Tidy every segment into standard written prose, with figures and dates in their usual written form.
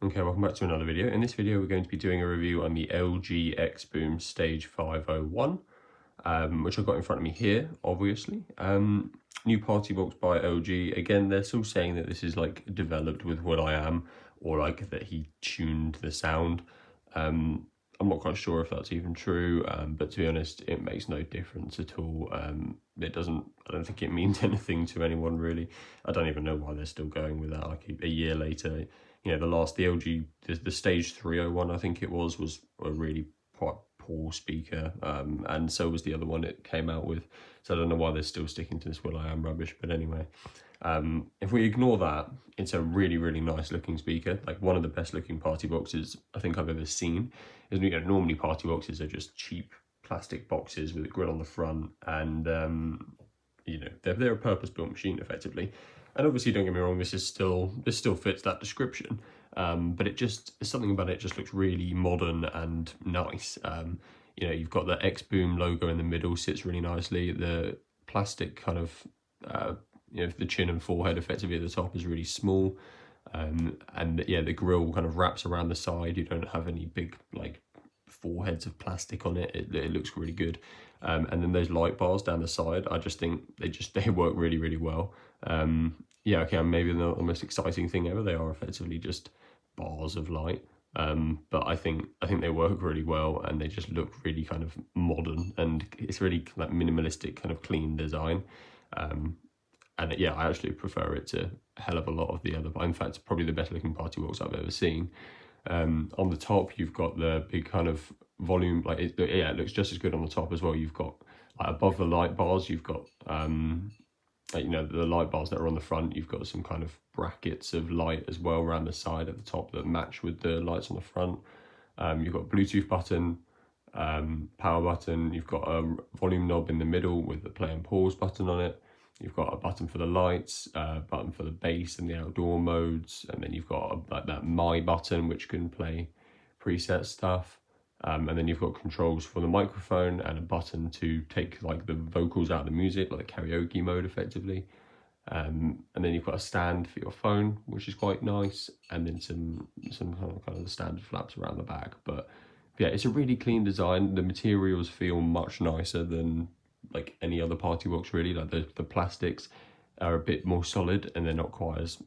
Okay, welcome back to another video. In this video, we're going to be doing a review on the LG XBOOM Stage 501, which I've got in front of me here, obviously. New party box by LG. Again, they're still saying that this is like developed with will.i.am, or like that he tuned the sound. I'm not quite sure if that's even true, but to be honest, it makes no difference at all. I don't think it means anything to anyone really. I don't even know why they're still going with that like a year later. You know, the LG, the Stage 301, I think it was a really quite poor speaker, and so was the other one it came out with. So I don't know why they're still sticking to this will.i.am rubbish, but anyway. If we ignore that, it's a really, really nice looking speaker, like one of the best looking party boxes I think I've ever seen. You know, normally party boxes are just cheap plastic boxes with a grill on the front, and you know, they're a purpose-built machine effectively. And obviously, don't get me wrong, this still fits that description, but it's something about it just looks really modern and nice. You know, you've got the XBOOM logo in the middle, sits really nicely. The plastic kind of you know, the chin and forehead effectively at the top is really small, and yeah, the grille kind of wraps around the side. You don't have any big like foreheads of plastic on it. It looks really good. And then those light bars down the side, I just think they work really, really well. Yeah, okay, maybe not the most exciting thing ever. They are effectively just bars of light. But I think they work really well, and they just look really kind of modern, and it's really like minimalistic, kind of clean design. And yeah, I actually prefer it to a hell of a lot of the other. In fact, it's probably the best looking party box I've ever seen. On the top, you've got the big kind of volume, like yeah, it looks just as good on the top as well. You've got like above the light bars, you've got you know, the light bars that are on the front, you've got some kind of brackets of light as well around the side at the top that match with the lights on the front. You've got Bluetooth button, power button, you've got a volume knob in the middle with the play and pause button on it. You've got a button for the lights, button for the bass and the outdoor modes, and then you've got like that My button, which can play preset stuff. And then you've got controls for the microphone and a button to take like the vocals out of the music, like the karaoke mode effectively. And then you've got a stand for your phone, which is quite nice, and then some kind of the standard flaps around the back. But yeah, it's a really clean design. The materials feel much nicer than like any other party box really. Like the plastics are a bit more solid, and they're not quite as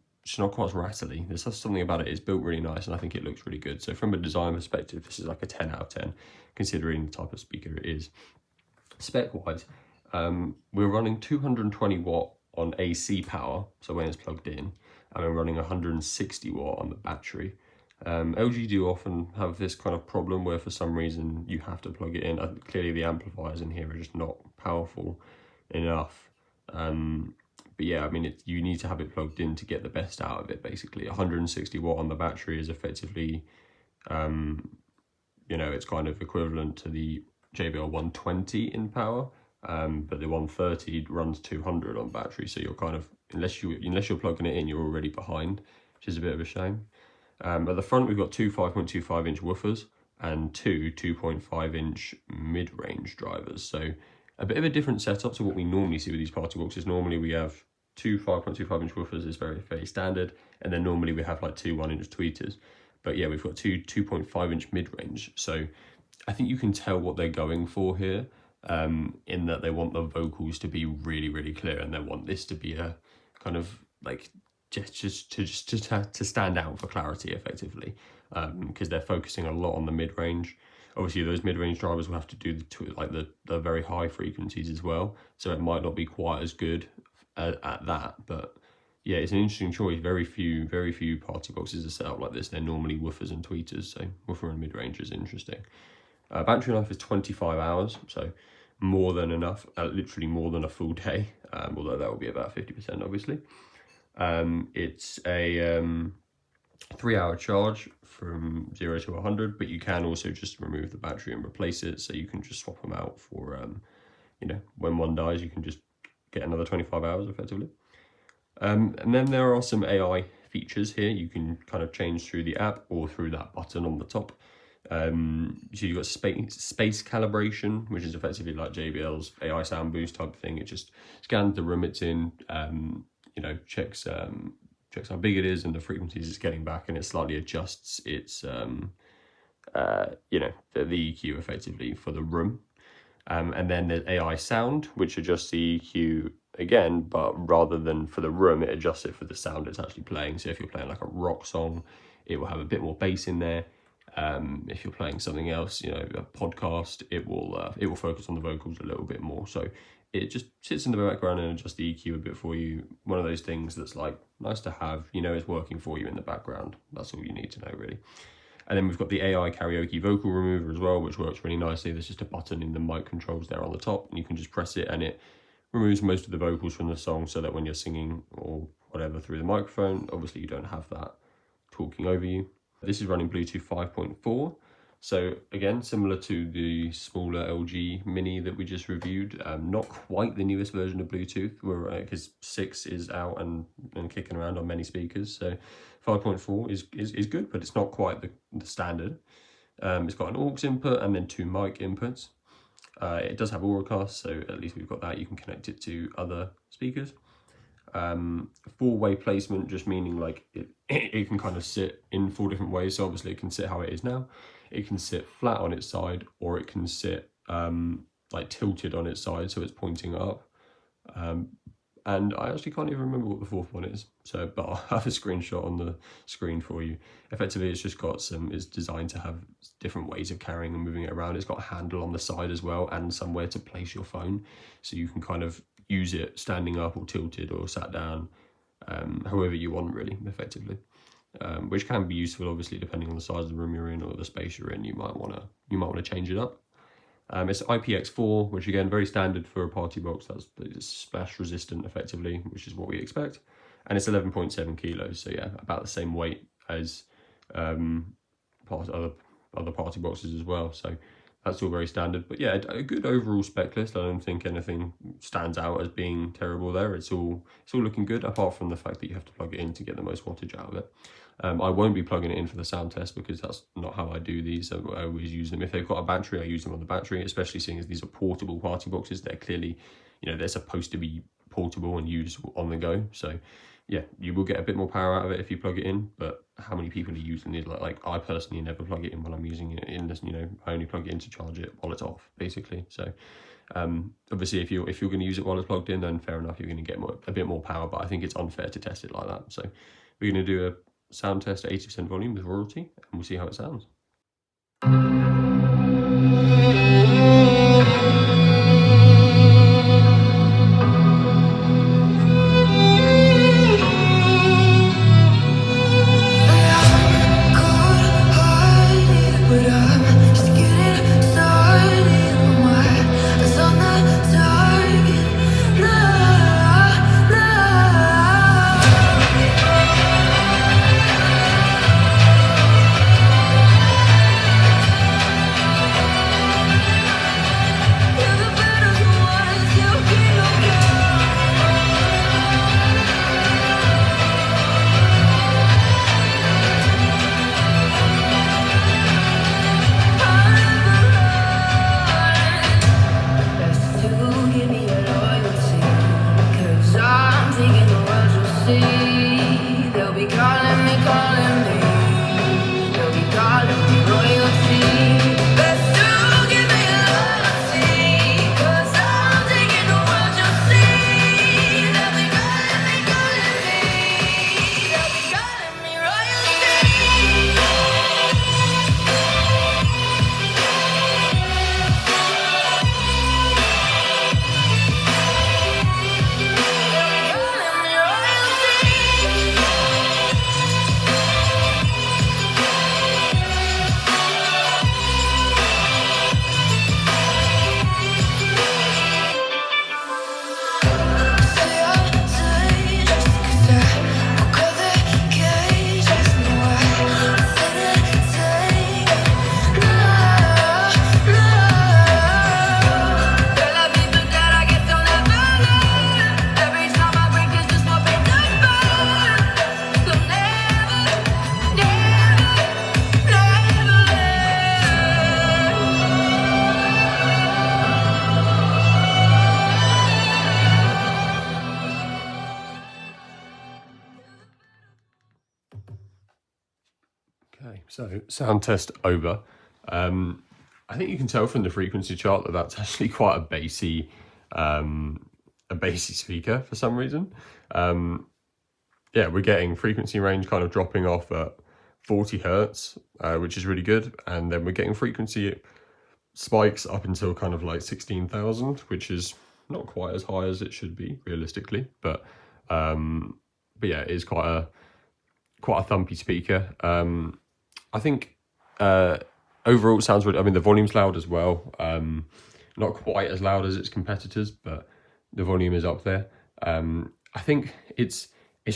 rattly. There's just something about it. It's built really nice, and I think it looks really good. So from a design perspective, this is like a 10 out of 10, considering the type of speaker it is. Spec wise, we're running 220 watt on AC power, so when it's plugged in, and we're running 160 watt on the battery. LG do often have this kind of problem where for some reason you have to plug it in. Clearly the amplifiers in here are just not powerful enough. But yeah, I mean, you need to have it plugged in to get the best out of it, basically. 160 watt on the battery is effectively, you know, it's kind of equivalent to the JBL 120 in power, but the 130 runs 200 on battery. So you're kind of, unless you're plugging it in, you're already behind, which is a bit of a shame. At the front, we've got two 5.25 inch woofers and two 2.5 inch mid-range drivers. So a bit of a different setup to what we normally see with these party boxes. Normally we have two 5.25 inch woofers, is very standard, and then normally we have like two 1 inch tweeters. But yeah, we've got two 2.5 inch mid-range. So I think you can tell what they're going for here, in that they want the vocals to be really, really clear, and they want this to be a kind of like just to stand out for clarity effectively, because they're focusing a lot on the mid-range. Obviously those mid-range drivers will have to do the very high frequencies as well, so it might not be quite as good at that. But yeah, it's an interesting choice. Very few party boxes are set up like this. They're normally woofers and tweeters, so woofer and mid-range is interesting. Battery life is 25 hours, so more than enough, literally more than a full day, although that will be about 50% obviously. It's a 3-hour charge from 0 to 100, but you can also just remove the battery and replace it, so you can just swap them out for, you know, when one dies, you can just get another 25 hours effectively. And then there are some AI features here. You can kind of change through the app or through that button on the top. So you've got space calibration, which is effectively like JBL's AI sound boost type of thing. It just scans the room it's in, you know, checks checks how big it is and the frequencies it's getting back, and it slightly adjusts its, you know, the EQ effectively for the room. And then there's AI sound, which adjusts the EQ again, but rather than for the room, it adjusts it for the sound it's actually playing. So if you're playing like a rock song, it will have a bit more bass in there. If you're playing something else, you know, a podcast, it will focus on the vocals a little bit more. So it just sits in the background and adjusts the EQ a bit for you. One of those things that's like nice to have, you know, it's working for you in the background. That's all you need to know, really. And then we've got the AI karaoke vocal remover as well, which works really nicely. There's just a button in the mic controls there on the top, and you can just press it and it removes most of the vocals from the song, so that when you're singing or whatever through the microphone, obviously you don't have that talking over you. This is running Bluetooth 5.4. So again, similar to the smaller LG Mini that we just reviewed, not quite the newest version of Bluetooth, because 6 is out and kicking around on many speakers. So 5.4 is good, but it's not quite the standard. It's got an aux input and then 2 mic inputs. It does have Auracast, so at least we've got that. You can connect it to other speakers. 4-way placement, just meaning like it can kind of sit in 4 different ways. So obviously it can sit how it is now. It can sit flat on its side, or it can sit like tilted on its side, so it's pointing up. And I actually can't even remember what the 4th one is. So, but I'll have a screenshot on the screen for you. Effectively, it's just got it's designed to have different ways of carrying and moving it around. It's got a handle on the side as well, and somewhere to place your phone. So you can kind of use it standing up or tilted or sat down, however you want, really, effectively. Which can be useful, obviously, depending on the size of the room you're in or the space you're in. You might want to change it up. It's IPX4, which again, very standard for a party box. It's splash resistant, effectively, which is what we expect. And it's 11.7 kilos, so yeah, about the same weight as other party boxes as well. So that's all very standard. But yeah, a good overall spec list. I don't think anything stands out as being terrible there. It's all looking good, apart from the fact that you have to plug it in to get the most wattage out of it. I won't be plugging it in for the sound test, because that's not how I do these. I always use them. If they've got a battery, I use them on the battery, especially seeing as these are portable party boxes. They're clearly, you know, they're supposed to be portable and used on the go. So yeah, you will get a bit more power out of it if you plug it in, but how many people are using it? Like I personally never plug it in when I'm using it in this, you know, I only plug it in to charge it while it's off, basically. So obviously if you're going to use it while it's plugged in, then fair enough, you're going to get a bit more power, but I think it's unfair to test it like that. So we're going to do a sound test at 80% volume with royalty, and we'll see how it sounds. Okay, so sound test over. I think you can tell from the frequency chart that that's actually quite a bassy speaker for some reason. Yeah, we're getting frequency range kind of dropping off at 40 hertz, which is really good. And then we're getting frequency spikes up until kind of like 16,000, which is not quite as high as it should be realistically, but yeah, it is quite a thumpy speaker. I think overall it sounds really, I mean, the volume's loud as well. Not quite as loud as its competitors, but the volume is up there. I think it's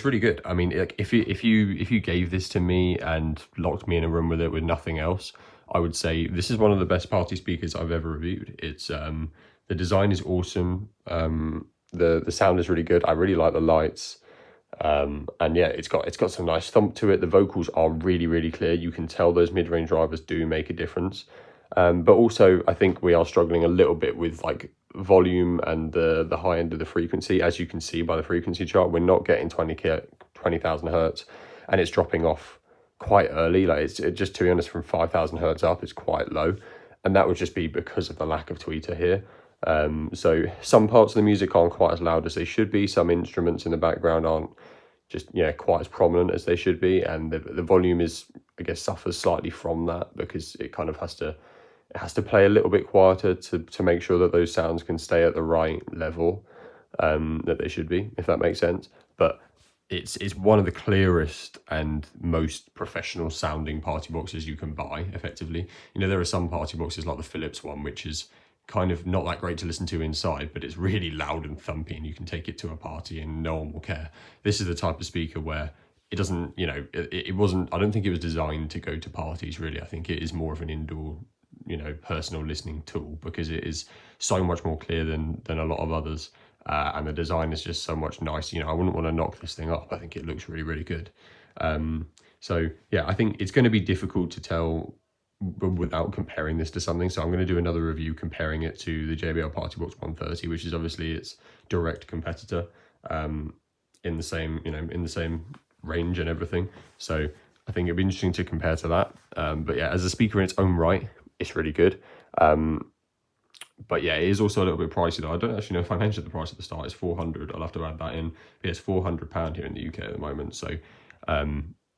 really good. I mean, like if you gave this to me and locked me in a room with it with nothing else, I would say this is one of the best party speakers I've ever reviewed. It's the design is awesome. The sound is really good. I really like the lights. And yeah, it's got some nice thump to it. The vocals are really clear. You can tell those mid-range drivers do make a difference. But also I think we are struggling a little bit with like volume and the high end of the frequency. As you can see by the frequency chart, we're not getting 20,000 hertz, and it's dropping off quite early. Like it's just, to be honest, from 5,000 hertz up, it's quite low, and that would just be because of the lack of tweeter here. So some parts of the music aren't quite as loud as they should be. Some instruments in the background aren't just quite as prominent as they should be, and the volume is, I guess, suffers slightly from that because it kind of has to play a little bit quieter to make sure that those sounds can stay at the right level that they should be, if that makes sense. But it's one of the clearest and most professional sounding party boxes you can buy effectively. There are some party boxes like the Philips one, which is kind of not that great to listen to inside, but it's really loud and thumpy and you can take it to a party and no one will care. This is the type of speaker where it doesn't, it wasn't, I don't think it was designed to go to parties really. I think it is more of an indoor, personal listening tool because it is so much more clear than a lot of others. And the design is just so much nice. I wouldn't want to knock this thing up. I think it looks really good. So yeah, I think it's going to be difficult to tell without comparing this to something. So I'm going to do another review comparing it to the JBL PartyBox 130, which is obviously its direct competitor, in the same range and everything. So I think it'd be interesting to compare to that. But yeah, as a speaker in its own right, it's really good. But yeah, it is also a little bit pricey though. I don't actually know if I mentioned the price at the start. It's 400. I'll have to add that in. But yeah, it's £400 here in the UK at the moment. So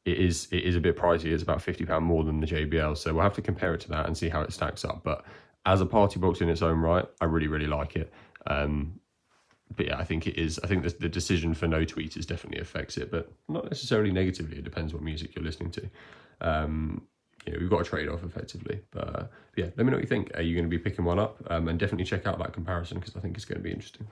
it is a bit pricey. It's about £50 more than the JBL. So we'll have to compare it to that and see how it stacks up. But as a party box in its own right, I really like it. But yeah, I think it is. I think the decision for no tweeters definitely affects it, but not necessarily negatively. It depends what music you're listening to. We've got a trade-off effectively. But yeah, let me know what you think. Are you going to be picking one up? And definitely check out that comparison because I think it's going to be interesting.